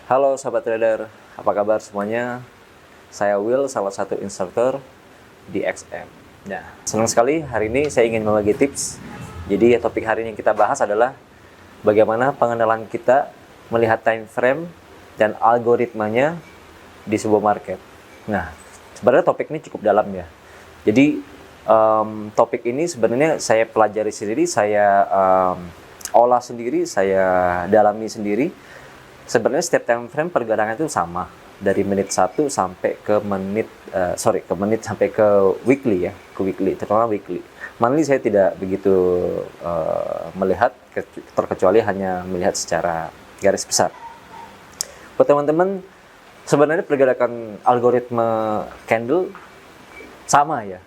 Halo sahabat trader, apa kabar semuanya? Saya Will, salah satu instruktur di XM. Nah, senang sekali hari ini saya ingin membagi tips. Jadi topik hari ini kita bahas adalah bagaimana pengenalan kita melihat time frame dan algoritmanya di sebuah market. Nah, sebenarnya topik ini cukup dalam ya. Jadi topik ini sebenarnya saya pelajari sendiri, saya olah sendiri, saya dalami sendiri. Sebenarnya setiap time frame pergerakan itu sama dari menit 1 sampai ke menit sampai ke weekly ya, ke weekly, terutama weekly. Monthly saya tidak begitu melihat, terkecuali hanya melihat secara garis besar. Buat teman-teman, sebenarnya pergerakan algoritma candle sama ya.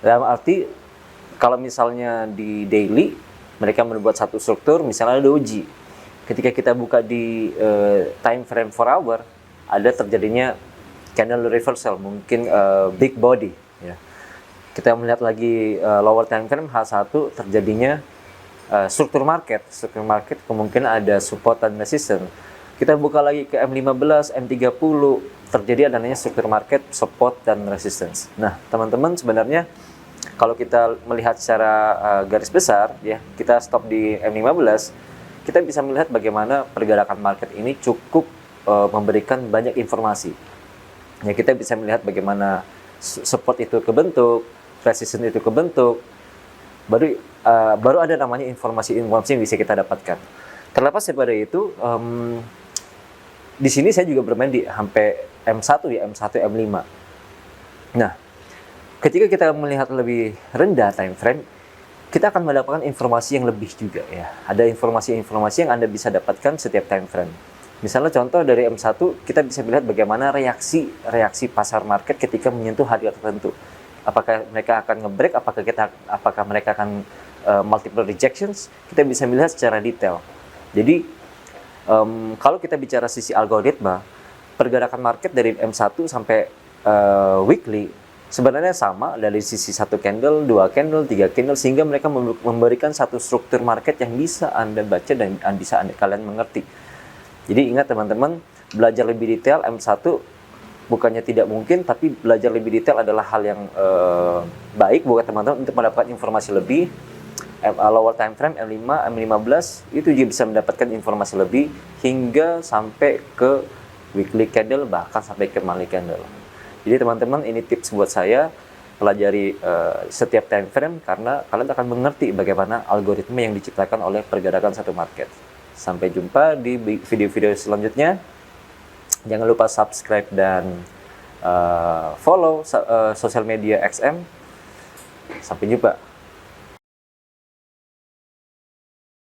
Dalam arti kalau misalnya di daily mereka membuat satu struktur, misalnya doji. Ketika kita buka di time frame 4 hour, ada terjadinya candle reversal, mungkin big body ya. Kita melihat lagi lower time frame H1 terjadinya struktur market kemungkinan ada support dan resistance. Kita buka lagi ke M15, M30, terjadi adanya struktur market, support dan resistance. Nah, teman-teman sebenarnya kalau kita melihat secara garis besar ya, kita stop di M15, kita bisa melihat bagaimana pergerakan market ini cukup memberikan banyak informasi. Ya, kita bisa melihat bagaimana support itu kebentuk, resistance itu kebentuk. Baru ada namanya informasi yang bisa kita dapatkan. Terlepas daripada itu, di sini saya juga bermain di sampai M1 ya, M1, M5. Nah, ketika kita melihat lebih rendah time frame, kita akan mendapatkan informasi yang lebih juga ya. Ada informasi-informasi yang Anda bisa dapatkan setiap time frame. Misalnya contoh dari M1, kita bisa melihat bagaimana reaksi pasar market ketika menyentuh harga tertentu. Apakah mereka akan nge-break, apakah mereka akan multiple rejections, kita bisa melihat secara detail. Jadi kalau kita bicara sisi algoritma, pergerakan market dari M1 sampai weekly sebenarnya sama dari sisi 1 candle, 2 candle, 3 candle, sehingga mereka memberikan satu struktur market yang bisa Anda baca dan bisa kalian mengerti. Jadi ingat teman-teman, belajar lebih detail M1 bukannya tidak mungkin, tapi belajar lebih detail adalah hal yang baik buat teman-teman untuk mendapatkan informasi lebih. Lower time frame M5, M15 itu juga bisa mendapatkan informasi lebih hingga sampai ke weekly candle, bahkan sampai ke monthly candle. Jadi teman-teman, ini tips buat saya, pelajari setiap time frame karena kalian akan mengerti bagaimana algoritma yang diciptakan oleh pergerakan satu market. Sampai jumpa di video-video selanjutnya. Jangan lupa subscribe dan follow sosial media XM. Sampai jumpa.